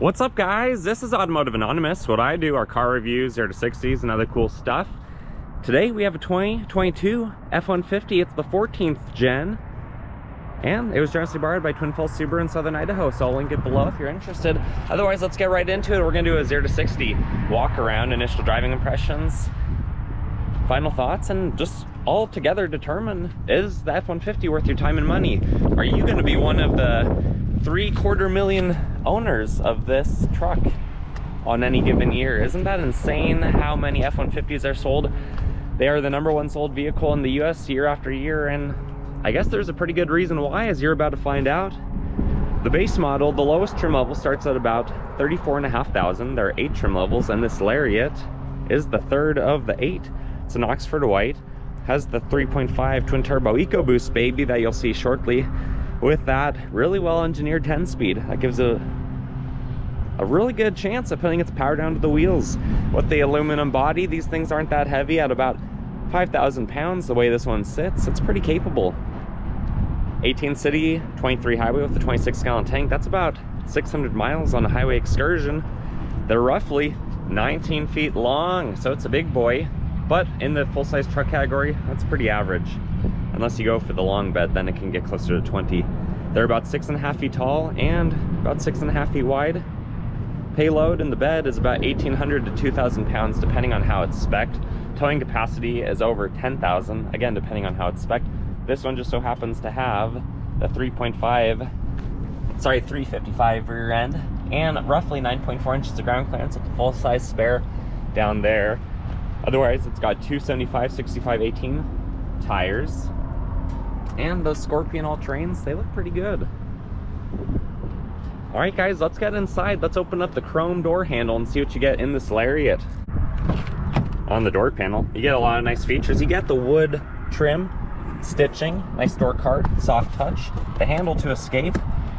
What's up, guys? This is Automotive Anonymous. What I do are car reviews, 0 to 60s, and other cool stuff. Today we have a 2022 F-150. It's the 14th gen, and it was generously borrowed by Twin Falls Subaru in Southern Idaho, so I'll link it below if you're interested. Otherwise, let's get right into it. We're gonna do a 0 to 60 walk around, initial driving impressions, final thoughts, and just all together determine, is the F-150 worth your time and money? Are you gonna be one of the 750,000 owners of this truck on any given year? Isn't that insane how many F-150s are sold? They are the #1 sold vehicle in the US year after year, and I guess there's a pretty good reason why, as you're about to find out. The base model, the lowest trim level, starts at about 34,500. There are 8 trim levels, and this Lariat is the third of the 8. It's an Oxford white, has the 3.5 Twin Turbo Ecoboost baby that you'll see shortly. With that really well engineered 10-speed, that gives a really good chance of putting its power down to the wheels. With the aluminum body, these things aren't that heavy. At about 5,000 pounds, the way this one sits, it's pretty capable. 18 city, 23 highway with a 26-gallon tank. That's about 600 miles on a highway excursion. They're roughly 19 feet long, so it's a big boy. But in the full-size truck category, that's pretty average. Unless you go for the long bed, then it can get closer to 20. They're about 6.5 feet tall and about 6.5 feet wide. Payload in the bed is about 1,800 to 2,000 pounds, depending on how it's spec'd. Towing capacity is over 10,000, again, depending on how it's spec'd. This one just so happens to have the 355 rear end and roughly 9.4 inches of ground clearance with the full-size spare down there. Otherwise, it's got 275, 65, 18 tires. And those Scorpion all-terrains, they look pretty good. All right, guys, let's get inside. Let's open up the chrome door handle and see what you get in this Lariat. On the door panel, you get a lot of nice features. You get the wood trim, stitching, nice door card, soft touch, the handle to escape,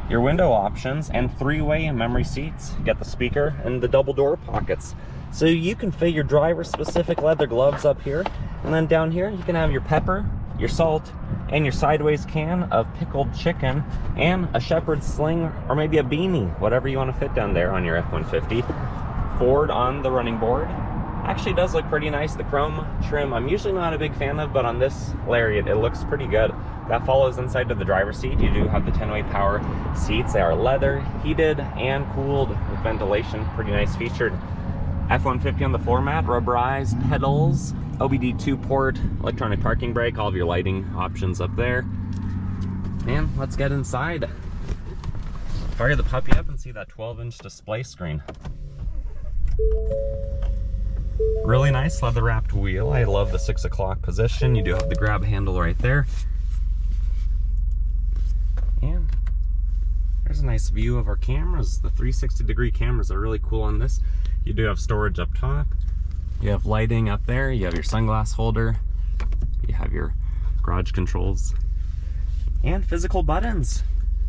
your window options, and 3-way memory seats. You get the speaker and the double door pockets. So you can fit your driver-specific leather gloves up here, and then down here you can have your pepper, your salt, and your sideways can of pickled chicken, and a shepherd's sling, or maybe a beanie, whatever you want to fit down there on your F-150. Ford on the running board. Actually does look pretty nice. The chrome trim I'm usually not a big fan of, but on this Lariat it looks pretty good. That follows inside to the driver's seat. You do have the 10-way power seats. They are leather, heated, and cooled with ventilation. Pretty nice featured. F-150 on the floor mat, rubberized pedals, OBD2 port, electronic parking brake, all of your lighting options up there. And let's get inside. Fire the puppy up and see that 12-inch display screen. Really nice leather wrapped wheel. I love the 6 o'clock position. You do have the grab handle right there. And there's a nice view of our cameras. The 360-degree cameras are really cool on this. You do have storage up top. You have lighting up there. You have your sunglass holder. You have your garage controls. And physical buttons,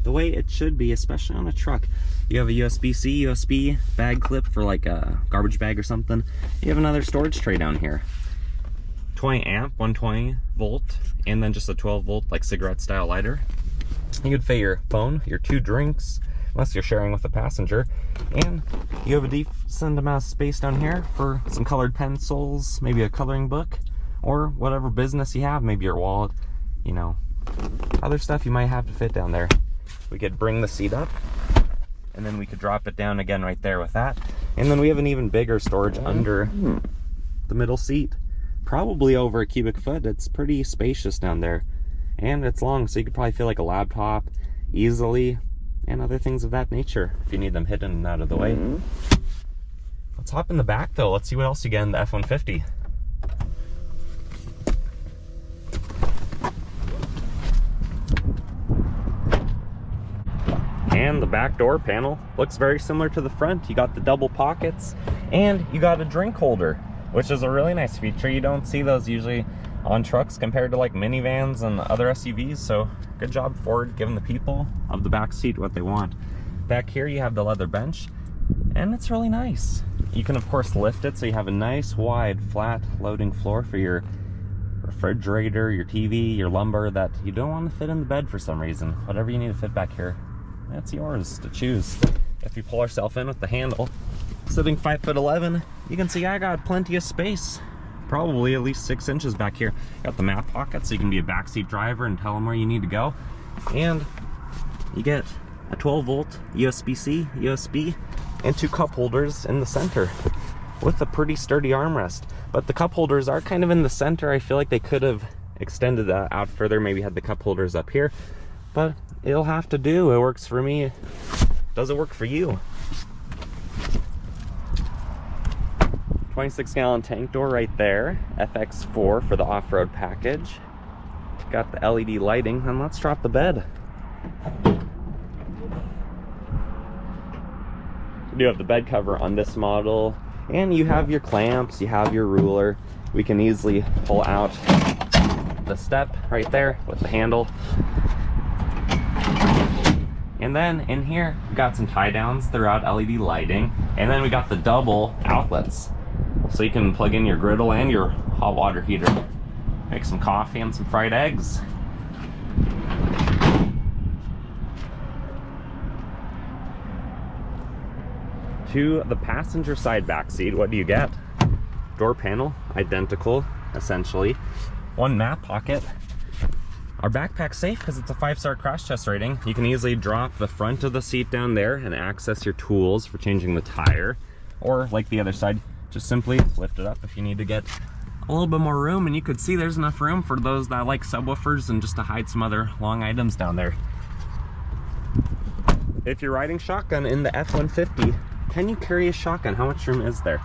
the way it should be, especially on a truck. You have a USB-C, USB bag clip for like a garbage bag or something. You have another storage tray down here. 20 amp, 120 volt, and then just a 12 volt like cigarette style lighter. You could fit your phone, your 2 drinks, unless you're sharing with a passenger. And you have a decent amount of space down here for some colored pencils, maybe a coloring book, or whatever business you have, maybe your wallet, you know, other stuff you might have to fit down there. We could bring the seat up, and then we could drop it down again right there with that. And then we have an even bigger storage under the middle seat, probably over a cubic foot. It's pretty spacious down there, and it's long, so you could probably feel like a laptop easily, and other things of that nature if you need them hidden and out of the way. Let's hop in the back though. Let's see what else you get in the F-150. And the back door panel looks very similar to the front. You got the double pockets, and you got a drink holder, which is a really nice feature. You don't see those usually on trucks compared to like minivans and other SUVs, so good job Ford giving the people of the back seat what they want. Back here you have the leather bench, and it's really nice. You can of course lift it so you have a nice wide flat loading floor for your refrigerator, your TV, your lumber that you don't want to fit in the bed for some reason. Whatever you need to fit back here, that's yours to choose. if you pull ourselves in with the handle, sitting 5'11", you can see I got plenty of space. Probably at least 6 inches back here. Got the map pocket so you can be a backseat driver and tell them where you need to go. And you get a 12-volt USB-C, USB, and 2 cup holders in the center with a pretty sturdy armrest. But the cup holders are kind of in the center. I feel like they could have extended that out further, maybe had the cup holders up here, but it'll have to do. It works for me. Does it work for you? 26-gallon tank door right there, FX4 for the off-road package. Got the LED lighting, and let's drop the bed. You do have the bed cover on this model, and you have your clamps, you have your ruler. We can easily pull out the step right there with the handle. And then in here, we got some tie downs throughout LED lighting, and then we got the double outlets. So you can plug in your griddle and your hot water heater. Make some coffee and some fried eggs. To the passenger side back seat, what do you get? Door panel, identical, essentially. 1 map pocket. Our backpack's safe because it's a 5-star crash test rating. You can easily drop the front of the seat down there and access your tools for changing the tire. Or like the other side, just simply lift it up if you need to get a little bit more room. And you could see there's enough room for those that like subwoofers and just to hide some other long items down there. If you're riding shotgun in the F-150, can you carry a shotgun? How much room is there?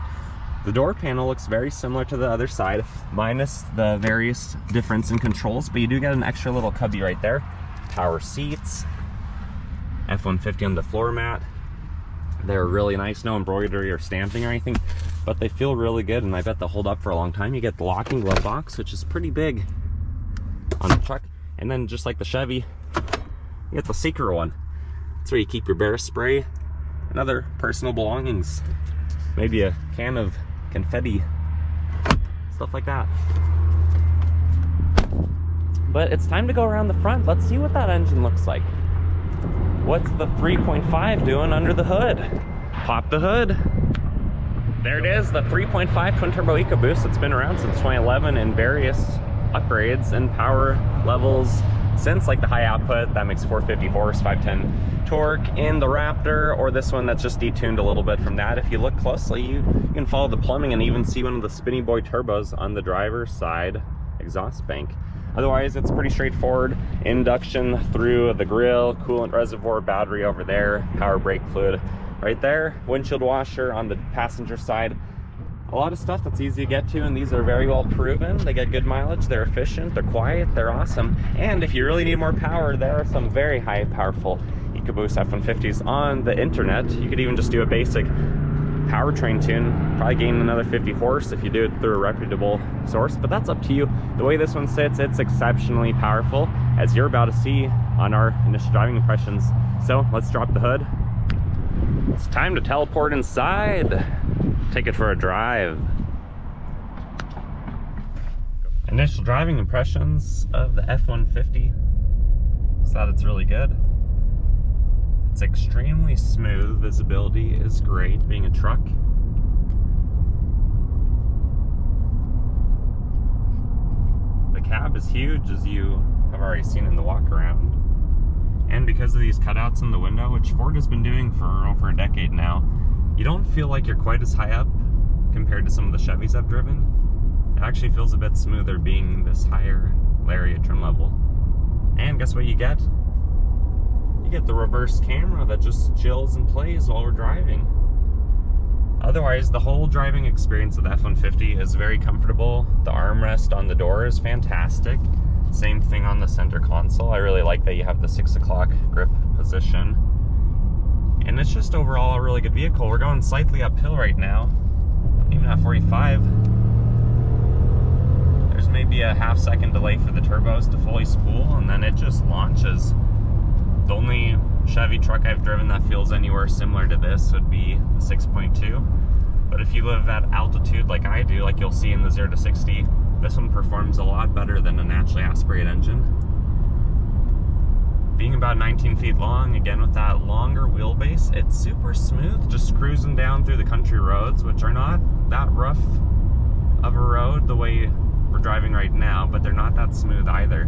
The door panel looks very similar to the other side, minus the various difference in controls, but you do get an extra little cubby right there. Power seats, F-150 on the floor mat. They're really nice, no embroidery or stamping or anything, but they feel really good, and I bet they'll hold up for a long time. You get the locking glove box, which is pretty big on the truck, and then just like the Chevy, you get the secret one. That's where you keep your bear spray and other personal belongings. Maybe a can of confetti, stuff like that. But it's time to go around the front. Let's see what that engine looks like. What's the 3.5 doing under the hood? Pop the hood. There it is, the 3.5 Twin Turbo Ecoboost. It's been around since 2011 in various upgrades and power levels since, like the high output that makes 450 horse, 510 torque in the Raptor, or this one that's just detuned a little bit from that. If you look closely, you can follow the plumbing and even see one of the Spinny Boy turbos on the driver's side exhaust bank. Otherwise, it's pretty straightforward. Induction through the grill, coolant reservoir, battery over there, power brake fluid right there, windshield washer on the passenger side. A lot of stuff that's easy to get to, and these are very well proven. They get good mileage, they're efficient, they're quiet, they're awesome. And if you really need more power, there are some very high powerful Ecoboost F-150s on the internet. You could even just do a basic powertrain tune, probably gain another 50 horse if you do it through a reputable source, but that's up to you. The way this one sits, it's exceptionally powerful, as you're about to see on our initial driving impressions. So let's drop the hood. It's time to teleport inside. Take it for a drive. Initial driving impressions of the F-150 is that it's really good. It's extremely smooth. Visibility is great, being a truck. The cab is huge, as you have already seen in the walk around. And because of these cutouts in the window, which Ford has been doing for over a decade now, you don't feel like you're quite as high up compared to some of the Chevys I've driven. It actually feels a bit smoother being this higher Lariat trim level. And guess what you get? You get the reverse camera that just chills and plays while we're driving. Otherwise, the whole driving experience of the F-150 is very comfortable. The armrest on the door is fantastic. Same thing on the center console. I really like that you have the 6 o'clock grip position. And it's just overall a really good vehicle. We're going slightly uphill right now, even at 45. There's maybe a half-second delay for the turbos to fully spool, and then it just launches. The only Chevy truck I've driven that feels anywhere similar to this would be the 6.2. But if you live at altitude like I do, like you'll see in the 0 to 60, this one performs a lot better than a naturally aspirated engine. Being being about 19 feet long, again with that longer wheelbase, it's super smooth, just cruising down through the country roads, which are not that rough of a road the way we're driving right now, but they're not that smooth either.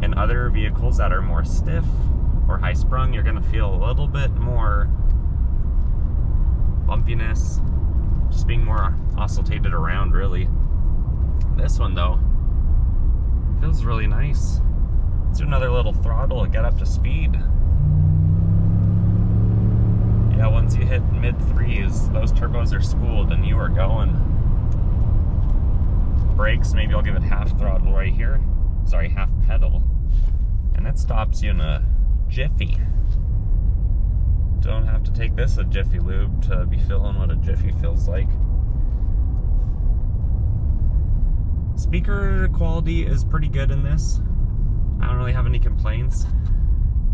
In other vehicles that are more stiff or high sprung, you're gonna feel a little bit more bumpiness, just being more oscillated around really. This one though, feels really nice. Let's do another little throttle to get up to speed. Yeah, once you hit mid threes, those turbos are spooled and you are going. Brakes, maybe I'll give it half throttle right here. Sorry, half pedal. And it stops you in a jiffy. Don't have to take this a Jiffy Lube to be feeling what a jiffy feels like. Speaker quality is pretty good in this. I don't really have any complaints.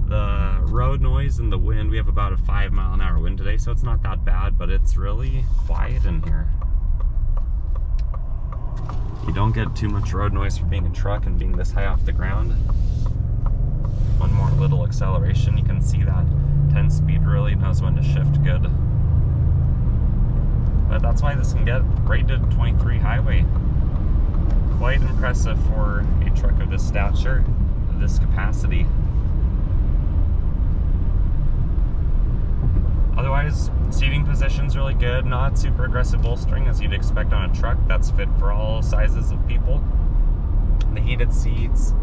The road noise and the wind, we have about a 5-mile-an-hour wind today, so it's not that bad, but it's really quiet in here. You don't get too much road noise for being a truck and being this high off the ground. One more little acceleration, you can see that 10-speed really knows when to shift good. But that's why this can get rated 23 highway. Quite impressive for a truck of this stature, of this capacity. Otherwise, seating position's really good, not super aggressive bolstering as you'd expect on a truck. That's fit for all sizes of people. The heated seats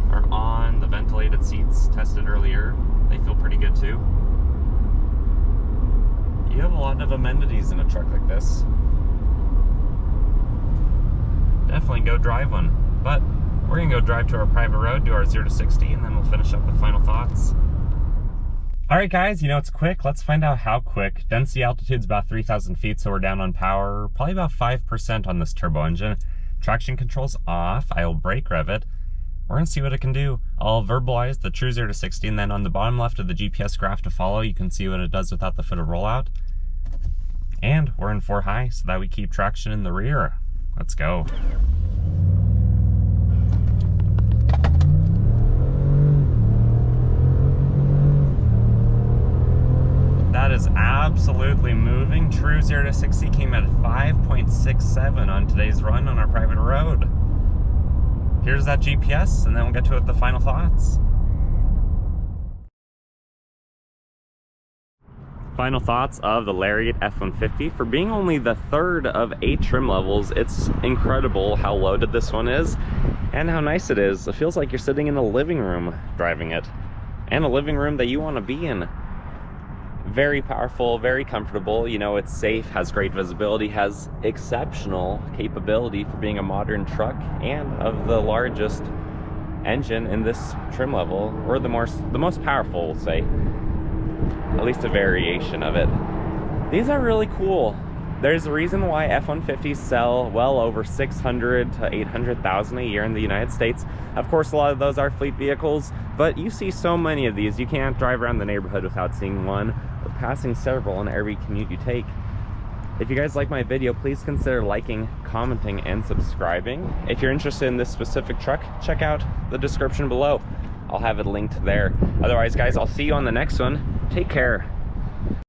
are on, the ventilated seats tested earlier, they feel pretty good too. You have a lot of amenities in a truck like this. Definitely go drive one, but we're gonna go drive to our private road, do our 0 to 60, and then we'll finish up with final thoughts. All right guys, you know it's quick. Let's find out how quick. Density altitude's about 3,000 feet, so we're down on power, probably about 5% on this turbo engine. Traction control's off. I will brake rev it. We're gonna see what it can do. I'll verbalize the true 0 to 60, and then on the bottom left of the GPS graph to follow, you can see what it does without the foot of rollout. And we're in 4 high, so that we keep traction in the rear. Let's go. That is absolutely moving. True 0 to 60 came at 5.67 on today's run on our private road. Here's that GPS, and then we'll get to it, the final thoughts. Final thoughts of the Lariat F150. For being only the 3rd of 8 trim levels, it's incredible how loaded this one is and how nice it is. It feels like you're sitting in a living room driving it, and a living room that you want to be in. Very powerful, very comfortable. You know, it's safe, has great visibility, has exceptional capability for being a modern truck, and of the largest engine in this trim level, or the most powerful, we'll say. At least a variation of it. These are really cool. There's a reason why F-150s sell well over 600 to 800,000 a year in the United States. Of course, a lot of those are fleet vehicles, but you see so many of these. You can't drive around the neighborhood without seeing one or passing several on every commute you take. If you guys like my video, please consider liking, commenting, and subscribing. If you're interested in this specific truck, check out the description below. I'll have it linked there. Otherwise, guys, I'll see you on the next one. Take care.